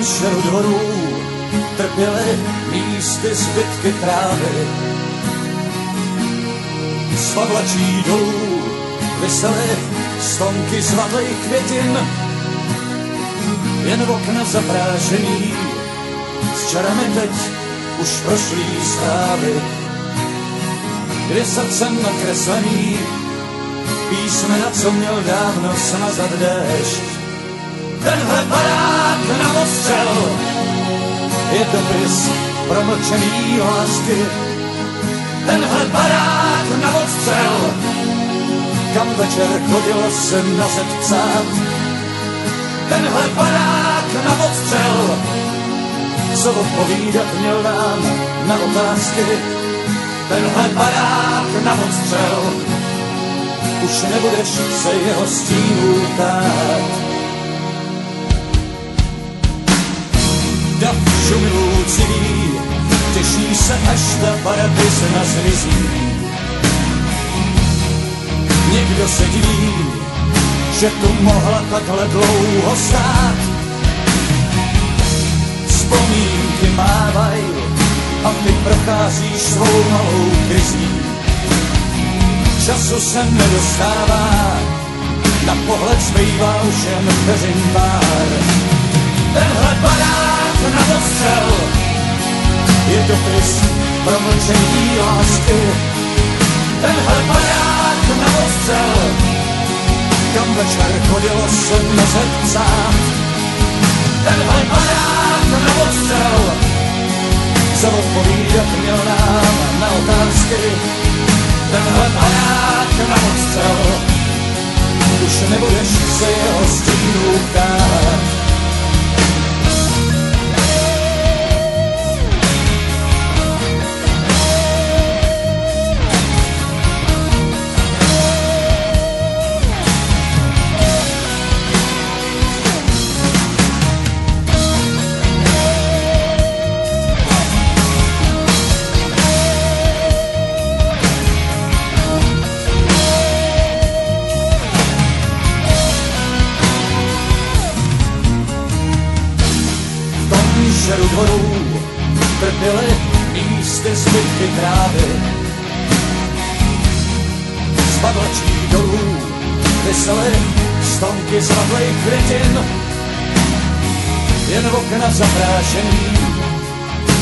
šeru dvorů trpěly místy zbytky trávy. Z pavlačí dolů visely stonky zlatých květin, jen v okna zaprášený, s čarami teď už prošlý zprávy. Dvě srdcem nakreslený, písmena, co měl dávno smazat déšť. Tenhle barák na ostřel je dopis promlčený lásky. Tenhle barák na ostřel, kam večer chodilo se na zeď psát. Tenhle barák na ostřel, co odpovídat měl nám na otázky. Tenhle barák na ostřel, už nebudeš se jeho stínů ptát. Dav šumilůcí, těší se, až ta paradisna zmizí. Někdo se diví, že tu mohla takhle dlouho stát. Vzpomínky mávaj a ty procházíš svou malou krizí. Času se nedostává, na pohled zbývá už jen vteřin pár. Tenhle barák na ostřel je dopis promlčený lásky. Tenhle barák na ostřel, kam večer chodilo se na zeď psát. Tenhle barák na ostřel, co odpovídat měl nám na otázky. Tenhle barák na ostřel, už nebudeš se jeho stínů ptát. Šeru dvorů trpěly místy zbytky trávy. Z pavlačí dolů visely stonky zlatých květin, jen v okna zaprášený,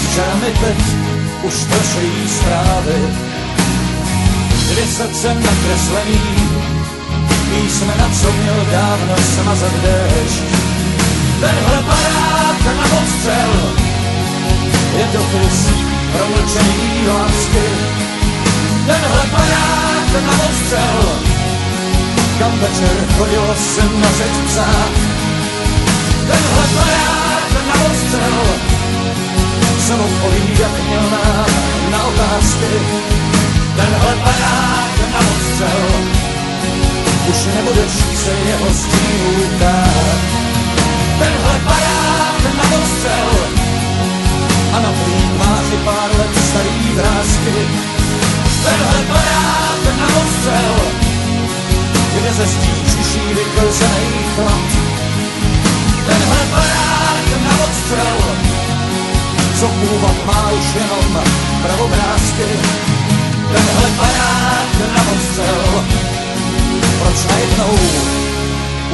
s čarami teď už prošlý zprávy. Dvě srdce nakreslený, písmena, co měl dávno smazat déšť. Tenhle barák na ostřel je dopis promlčený lásky. Tenhle barák na ostřel, kam večer chodilo se na zeď psát. Tenhle barák na ostřel, co odpovídat měl nám na otázky. Tenhle barák na ostřel, už nebudeš se jeho stínů ptát. Tenhle barák na ostřel a na tváři pár let starý vrásky. Tenhle barák na ostřel, kde ze zdí čiší vyklzenej chlad. Tenhle barák na ostřel, co původ má už jenom pravobrázky. Tenhle barák na ostřel, proč najednou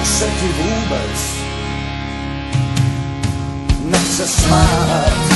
už se ti vůbec nechce smát.